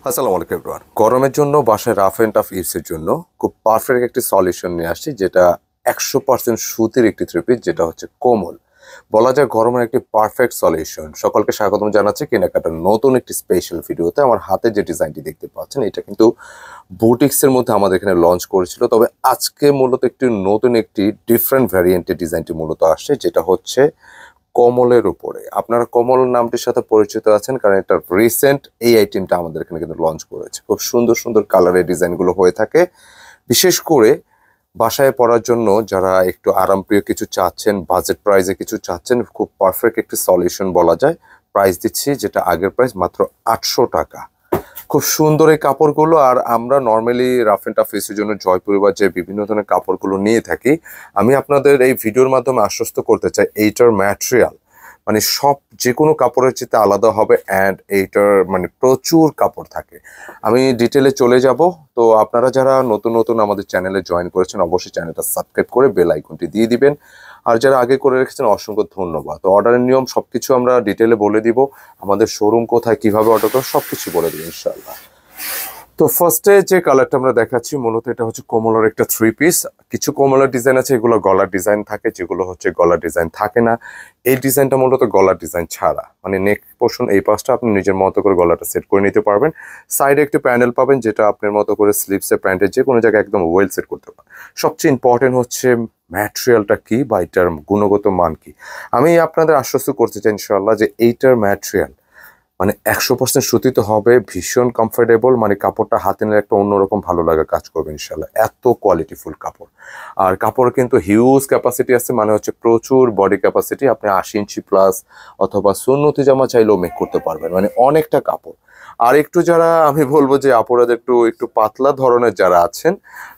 আসসালামু আলাইকুম এভরিওয়ান। গরমের জন্য বাসায় রাফ এন্ড টাফ ইউজের জন্য খুব পারফেক্ট একটি সলিউশন নিয়ে আসছি, যেটা 100% সুতির একটি থ্রি পিস, যেটা হচ্ছে কোমল। বলা যায় গরমের একটি পারফেক্ট সলিউশন। সকলকে স্বাগতম জানাচ্ছি কেনাকাটার নতুন একটি স্পেশাল ভিডিওতে। আমার হাতে যে ডিজাইনটি দেখতে পাচ্ছেন, এটা কিন্তু বুটিক্সের মধ্যে আমাদের এখানে লঞ্চ করেছিল, তবে আজকে মূলত একটি নতুন একটি ডিফারেন্ট ভ্যারিয়েন্টের ডিজাইনটি মূলত আসছে, যেটা হচ্ছে কমলের উপরে। আপনারা কমল নামটির সাথে পরিচিত আছেন, কারণ এটা রিসেন্ট এই আইটেমটা আমাদের এখানে কিন্তু লঞ্চ করেছে। খুব সুন্দর সুন্দর কালারের ডিজাইনগুলো হয়ে থাকে, বিশেষ করে বাসায় পরার জন্য যারা একটু আরামপ্রিয় কিছু চাচ্ছেন, বাজেট প্রাইসে কিছু চাচ্ছেন, খুব পারফেক্ট একটি সলিউশন বলা যায়। প্রাইস দিচ্ছি যেটা আগের প্রাইস মাত্র 800 টাকা। খুব সুন্দর এই কাপড়গুলো। আর আমরা নর্মালি রাফ এন্ড টাফ ইউজের জন্য জয়পুরি বা যে বিভিন্ন ধরনের কাপড়গুলো নিয়ে থাকি, আমি আপনাদের এই ভিডিওর মাধ্যমে আশ্বস্ত করতে চাই এইটার ম্যাটেরিয়াল মানে সব যে কোনো কাপড়ের চেয়ে আলাদা হবে, অ্যান্ড এইটার মানে প্রচুর কাপড় থাকে। আমি ডিটেলে চলে যাব। তো আপনারা যারা নতুন নতুন আমাদের চ্যানেলে জয়েন করেছেন, অবশ্যই চ্যানেলটা সাবস্ক্রাইব করে বেল আইকনটি দিয়ে দিবেন। আর যারা আগে করে রেখেছেন, অসংখ্য ধন্যবাদ। তো অর্ডারের নিয়ম সবকিছু আমরা ডিটেলে বলে দিব, আমাদের শোরুম কোথায়, কিভাবে অর্ডার করো সবকিছু বলে দিব ইনশাআল্লাহ। তো ফার্স্টে যে কালারটা আমরা দেখাচ্ছি, মূলত এটা হচ্ছে কোমলার একটা থ্রি পিস। কিছু কোমলার ডিজাইন আছে এগুলো গলার ডিজাইন থাকে, যেগুলো হচ্ছে গলার ডিজাইন থাকে না। এই ডিজাইনটা মূলত গলার ডিজাইন ছাড়া, মানে নেক পোর্শন এই পাশটা আপনি নিজের মতো করে গলাটা সেট করে নিতে পারবেন। সাইডে একটি প্যানেল পাবেন, যেটা আপনার মতো করে স্লিভসে প্যান্টের যে কোনো জায়গায় একদম ওয়েল সেট করতে পারেন। সবচেয়ে ইম্পর্টেন্ট হচ্ছে ম্যাটেরিয়ালটা কি বা এটার গুণগত মান কি। আমি আপনাদের আশ্বস্ত করতে চাই ইনশাআল্লাহ যে এইটার ম্যাটেরিয়াল মানে 100% সুতিতে হবে, ভীষণ কমফোর্টেবল, মানে কাপড়টা হাতে নিলে একটা অন্যরকম ভালো লাগা কাজ করবে ইনশাল্লাহ। এত কোয়ালিটিফুল কাপড়। আর কাপড় কিন্তু হিউজ ক্যাপাসিটি আছে, মানে হচ্ছে প্রচুর বডি ক্যাপাসিটি। আপনি 80 ইঞ্চি প্লাস অথবা সুন্নতি জামা চাইলেও মেক করতে পারবেন, মানে অনেকটা কাপড়। আর একটু যারা আমি বলবো যে আপুরাদের একটু একটু পাতলা ধরনের যারা আছেন,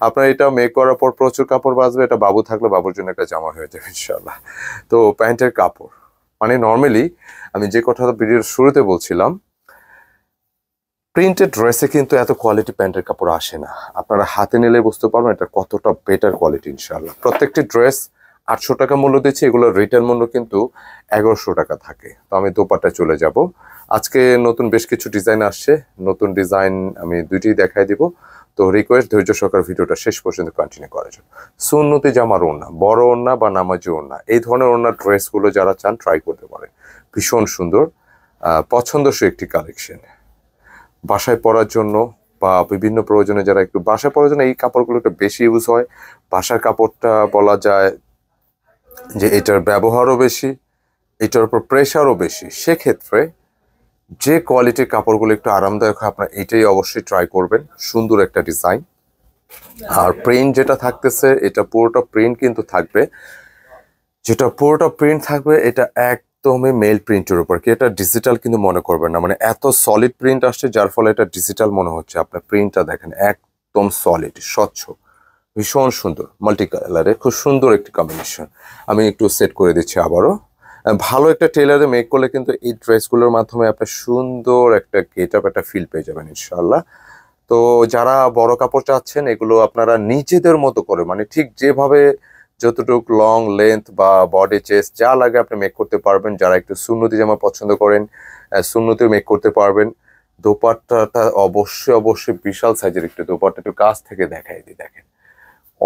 আপনার এটা মেক করার পর প্রচুর কাপড় বাঁচবে। এটা বাবু থাকলে বাবুর জন্য একটা জামা হয়ে যাবে ইনশাল্লাহ। তো প্যান্টের কাপড় মানে নর্মালি আমি যে কথাটা ভিডিওর শুরুতে বলছিলাম, প্রিন্টেড ড্রেসে কিন্তু এত কোয়ালিটি প্যান্টের কাপড় আসে না। আপনারা হাতে নিলে বুঝতে পারবেন এটা কতটা বেটার কোয়ালিটি ইনশাআল্লাহ। প্রত্যেকটি ড্রেস 800 টাকা মূল্য দিচ্ছি, এগুলোর রিটার্ন মূল্য কিন্তু 1100 টাকা থাকে। তো আমি দোপাট্টায় চলে যাব। আজকে নতুন বেশ কিছু ডিজাইন আসছে, নতুন ডিজাইন আমি দুইটি দেখাই দিব। তো রিকোয়েস্ট ধৈর্য সহকারে ভিডিওটা শেষ পর্যন্ত কন্টিনিউ করার জন্য। সুন্নতি জামার ওড়না, বড় ওড়না বা নামাজি ওড়না, এই ধরনের ওড়নার ড্রেসগুলো যারা চান ট্রাই করতে পারেন। ভীষণ সুন্দর, পছন্দসই একটি কালেকশন বাসায় পরার জন্য বা বিভিন্ন প্রয়োজনে। যারা একটু বাসায় পরার জন্য এই কাপড়গুলো একটু বেশি ইউজ হয়। বাসার কাপড়টা বলা যায় যে এটার ব্যবহারও বেশি, এটার উপর প্রেশারও বেশি। সেক্ষেত্রে যে কোয়ালিটির কাপড়গুলো একটু আরামদায়ক হয়, আপনার এটাই অবশ্যই ট্রাই করবেন। সুন্দর একটা ডিজাইন। আর প্রিন্ট যেটা থাকতেছে, এটা পুরোটা প্রিন্ট কিন্তু থাকবে, এটা একদমই মেল প্রিন্টের উপর। কি এটা ডিজিটাল কিন্তু মনে করবেন না, মানে এত সলিড প্রিন্ট আসছে যার ফলে এটা ডিজিটাল মনে হচ্ছে। আপনার প্রিন্টটা দেখেন একদম সলিড, স্বচ্ছ, ভীষণ সুন্দর, মাল্টি কালারে খুব সুন্দর একটি কম্বিনেশন। আমি একটু সেট করে দিচ্ছি আবারও। ভালো একটা টেলারে মেক করলে কিন্তু এই ড্রেসগুলোর মাধ্যমে আপনার সুন্দর একটা গেট আপ, একটা ফিল পেয়ে যাবেন ইনশাল্লাহ। তো যারা বড় কাপড় চাচ্ছেন, এগুলো আপনারা নিজেদের মতো করে, মানে ঠিক যেভাবে যতটুকু লং লেন্থ বা বডি চেস্ট যা লাগে আপনি মেক করতে পারবেন। যারা একটু সুন্নতি জামা পছন্দ করেন, সুন্নতিও মেক করতে পারবেন। দোপাট্টাটা অবশ্যই অবশ্যই বিশাল সাইজের একটু দোপাট্টা, একটু কাছ থেকে দেখাই দিই, দেখেন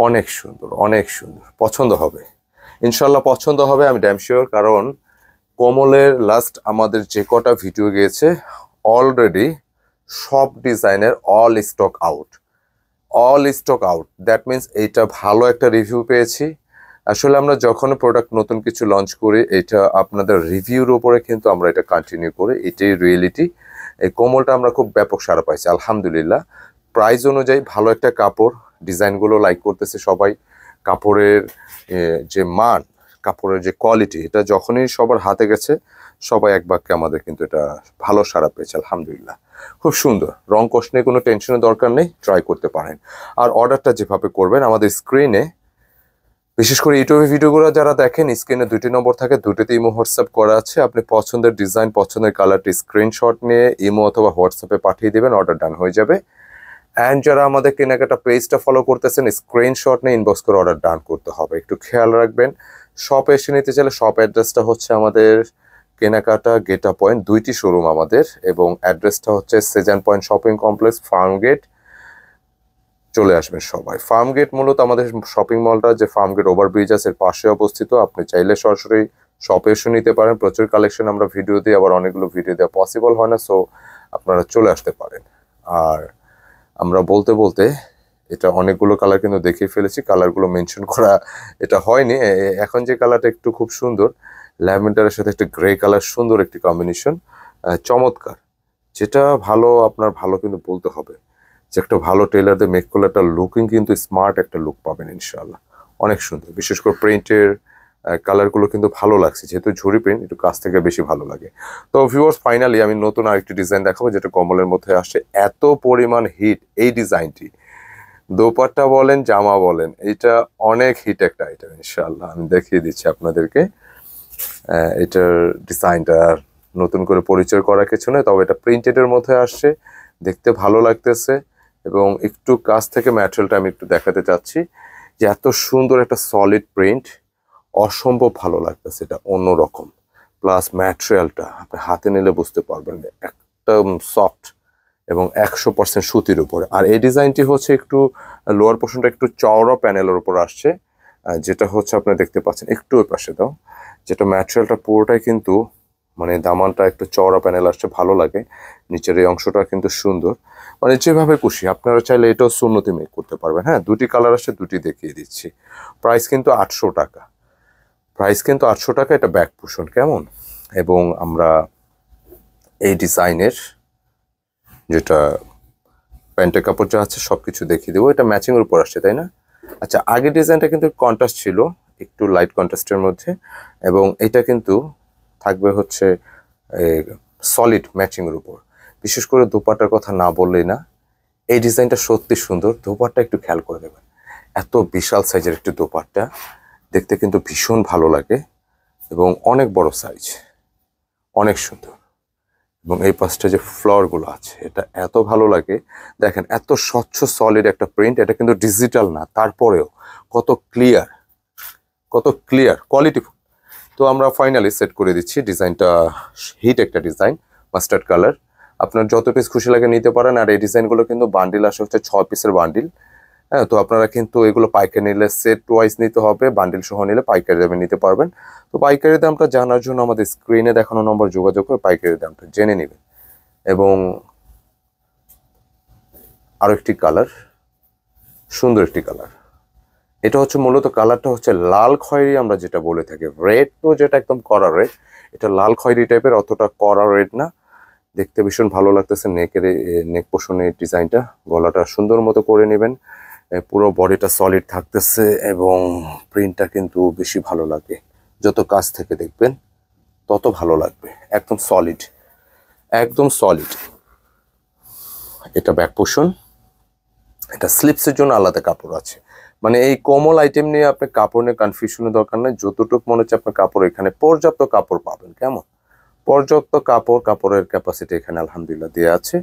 অনেক সুন্দর, অনেক সুন্দর। পছন্দ হবে ইনশাল্লাহ, পছন্দ হবে আমি ড্যাম শিওর। কারণ কমলের লাস্ট আমাদের যে কটা ভিডিও গিয়েছে, অলরেডি সব ডিজাইনের all stock out. That means এইটা ভালো একটা রিভিউ পেয়েছি। আসলে আমরা যখন প্রোডাক্ট নতুন কিছু লঞ্চ করি, এটা আপনাদের রিভিউর উপরে কিন্তু আমরা এটা কন্টিনিউ করি, এটাই রিয়েলিটি। এই কোমলটা আমরা খুব ব্যাপক সাড়া পাইছি আলহামদুলিল্লাহ। প্রাইস অনুযায়ী ভালো একটা কাপড়, ডিজাইনগুলো লাইক করতেছে সবাই। কাপড়ের যে মান, কাপড়ের যে কোয়ালিটি, এটা যখনই সবার হাতে গেছে সবাই এক বাক্যে আমাদের কিন্তু এটা ভালো সাড়া পেয়েছে আলহামদুলিল্লাহ। খুব সুন্দর, রং কোশ নিয়ে কোনো টেনশনের দরকার নেই, ট্রাই করতে পারেন। আর অর্ডারটা যেভাবে করবেন, আমাদের স্ক্রিনে, বিশেষ করে ইউটিউবে ভিডিওগুলো যারা দেখেন, স্ক্রিনে 2টি নম্বর থাকে, 2টিতে ইমো হোয়াটসঅ্যাপ করা আছে। আপনি পছন্দের ডিজাইন, পছন্দের কালারটি স্ক্রিনশট নিয়ে ইমো অথবা হোয়াটসঅ্যাপে পাঠিয়ে দেবেন, অর্ডার ডান হয়ে যাবে। অ্যান্ড যারা আমাদের কেনাকাটা পেজটা ফলো করতেছেন, স্ক্রিনশট নিয়ে ইনবক্স করে অর্ডার ডান করতে হবে। একটু খেয়াল রাখবেন, শপে এসে নিতে চাইলে শপ অ্যাড্রেসটা হচ্ছে আমাদের কেনাকাটা গেটা পয়েন্ট, দুইটি শোরুম আমাদের, এবং অ্যাড্রেসটা হচ্ছে Shezan point shopping complex, Farmgate. চলে আসবেন সবাই। ফার্মগেট মূলত আমাদের শপিং মলটা যে ফার্মগেট ওভারব্রিজ আছে এর পাশে অবস্থিত। আপনি চাইলে সরাসরি শপে এসে নিতে পারেন। প্রচুর কালেকশন আমরা ভিডিও দিই, আবার অনেকগুলো ভিডিও দেওয়া পসিবল হয় না, সো আপনারা চলে আসতে পারেন। আর আমরা বলতে বলতে এটা অনেকগুলো কালার কিন্তু দেখিয়ে ফেলেছি, কালারগুলো মেনশন করা এটা হয়নি। এখন যে কালারটা একটু খুব সুন্দর, ল্যাভেন্ডারের সাথে একটা গ্রে কালার, সুন্দর একটি কম্বিনেশন, চমৎকার। যেটা ভালো আপনার ভালো কিন্তু বলতে হবে যে একটা ভালো টেলার দিয়ে মেক করলে একটা লুকিং কিন্তু স্মার্ট একটা লুক পাবেন ইনশাআল্লাহ। অনেক সুন্দর, বিশেষ করে প্রিন্টের কালারগুলো কিন্তু ভালো লাগছে, যেহেতু ঝুরি প্রিন্ট একটু কাছ থেকে বেশি ভালো লাগে। তো ভিউয়ার্স, ফাইনালি আমি নতুন আরেকটি ডিজাইন দেখাবো যেটা কমলের মধ্যে আসছে। এত পরিমাণ হিট এই ডিজাইনটি, দোপাট্টা বলেন জামা বলেন, এটা অনেক হিট একটা আইটেম ইনশাআল্লাহ। আমি দেখিয়ে দিচ্ছি আপনাদেরকে। এটার ডিজাইনটা নতুন করে পরিচয় করার কিছু নয়, তবে এটা প্রিন্টেডের মধ্যে আসছে, দেখতে ভালো লাগতেছে। এবং একটু কাছ থেকে ম্যাটেরিয়ালটা আমি একটু দেখাতে চাচ্ছি যে এত সুন্দর একটা সলিড প্রিন্ট, অসম্ভব ভালো লাগতেছে, এটা অন্যরকম। প্লাস ম্যাটেরিয়ালটা আপনি হাতে নিলে বুঝতে পারবেন একদম সফট এবং 100% সুতির উপরে। আর এই ডিজাইনটি হচ্ছে একটু লোয়ার পোর্শনটা একটু চওড়া প্যানেলের উপর আসছে, যেটা হচ্ছে আপনি দেখতে পাচ্ছেন একটু ওই পাশে দাও, যেটা ম্যাটেরিয়ালটা পুরোটাই কিন্তু মানে দামানটা একটু চওড়া প্যানেল আসছে, ভালো লাগে। নিচের এই অংশটা কিন্তু সুন্দর, মানে যেভাবে খুশি আপনারা চাইলে এটাও সুন্নতি মেক করতে পারবেন। হ্যাঁ, দুটি কালার আসছে, দুটি দেখিয়ে দিচ্ছি। প্রাইস কিন্তু 800 টাকা, প্রাইস কিন্তু 800 টাকা। এটা ব্যাক পোর্শন কেমন, এবং আমরা এই ডিজাইনের যেটা প্যান্টের কাপড় যা আছে সব কিছু দেখিয়ে দেবো। এটা ম্যাচিংয়ের উপর আসছে, তাই না? আচ্ছা, আগের ডিজাইনটা কিন্তু কন্ট্রাস্ট ছিল, একটু লাইট কন্ট্রাস্টের মধ্যে, এবং এটা কিন্তু থাকবে হচ্ছে সলিড ম্যাচিংয়ের উপর। বিশেষ করে দোপাট্টার কথা না বললেই না, এই ডিজাইনটা সত্যি সুন্দর। দোপাট্টা একটু খেয়াল করে দেবেন, এত বিশাল সাইজের একটি দোপাট্টা, দেখতে কিন্তু ভীষণ ভালো লাগে এবং অনেক বড় সাইজ, অনেক সুন্দর। এবং এই পাশটা যে ফ্লাওয়ারগুলো আছে এটা এত ভালো লাগে। দেখেন এত স্বচ্ছ সলিড একটা প্রিন্ট, এটা কিন্তু ডিজিটাল না, তারপরেও কত ক্লিয়ার, কত ক্লিয়ার, কোয়ালিটিফুল। তো আমরা ফাইনালি সেট করে দিচ্ছি। ডিজাইনটা হিট একটা ডিজাইন, মাস্টার্ড কালার। আপনার যত পিস খুশি লাগে নিতে পারেন। আর এই ডিজাইনগুলো কিন্তু বান্ডিল আসে হচ্ছে 6 পিসের বান্ডিল। হ্যাঁ, তো আপনারা কিন্তু এগুলো পাইকারি নিলে সেট ওয়াইজ নিতে হবে, বান্ডিল সহ নিলে পাইকারি দামে নিতে পারবেন। তো পাইকারি দামটা জানার জন্য আমাদের স্ক্রিনে দেখানো নম্বর যোগাযোগ করে পাইকারি দামটা জেনে নেবেন। এবং আরো একটি কালার, সুন্দর একটি কালার, এটা হচ্ছে মূলত কালারটা হচ্ছে লাল খয়েরি, আমরা যেটা বলে থাকি রেড, তো যেটা একদম কড়া রেড, এটা লাল খয়েরি টাইপের, অতটা কড়া রেড না। দেখতে ভীষণ ভালো লাগতেছে। নেক পোর্শনের ডিজাইনটা, গলাটা সুন্দর মতো করে নেবেন, পুরো বডিটা সলিড থাকতেছে এবং প্রিন্টটা কিন্তু বেশি ভালো লাগে। যত কাছ থেকে দেখবেন তত ভালো লাগবে, একদম সলিড, একদম সলিড। এটা ব্যাক পোর্শন, এটা স্লিপসের জন্য আলাদা কাপড় আছে। মানে এই কমল আইটেম নিয়ে আপনি কাপড় নিয়ে কনফিউশনের দরকার নেই। যতটুকু মনে হচ্ছে আপনার কাপড়, এখানে পর্যাপ্ত কাপড় পাবেন। কেমন, পর্যাপ্ত কাপড়, কাপড়ের ক্যাপাসিটি এখানে আলহামদুলিল্লাহ দেওয়া আছে।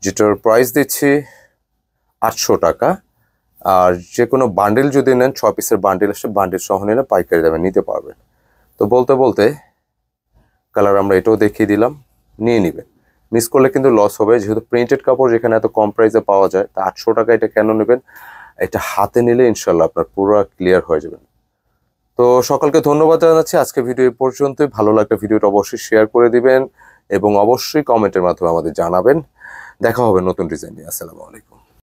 যেটার প্রাইস দিচ্ছি 800 টাকা। আর যে কোনো বান্ডিল যদি নেন, 6 পিসের বান্ডিল আসে, বান্ডিল সহ নিলে পাইকারি দামে নিতে পারবেন। তো বলতে বলতে কালার আমরা এটাও দেখিয়ে দিলাম, নিয়ে নেবেন। মিস করলে কিন্তু লস হবে, যেহেতু প্রিন্টেড কাপড় যেখানে এত কম প্রাইসে পাওয়া যায়। তা 800 টাকা এটা কেন নেবেন? এটা হাতে নিলে ইনশাল্লাহ আপনার পুরো ক্লিয়ার হয়ে যাবেন। তো সকলকে ধন্যবাদ জানাচ্ছি। আজকে ভিডিও এই পর্যন্তই। ভালো লাগলে ভিডিওটা অবশ্যই শেয়ার করে দিবেন এবং অবশ্যই কমেন্টের মাধ্যমে আমাদের জানাবেন। দেখা হবে নতুন ডিজাইন নিয়ে। আসসালামু আলাইকুম।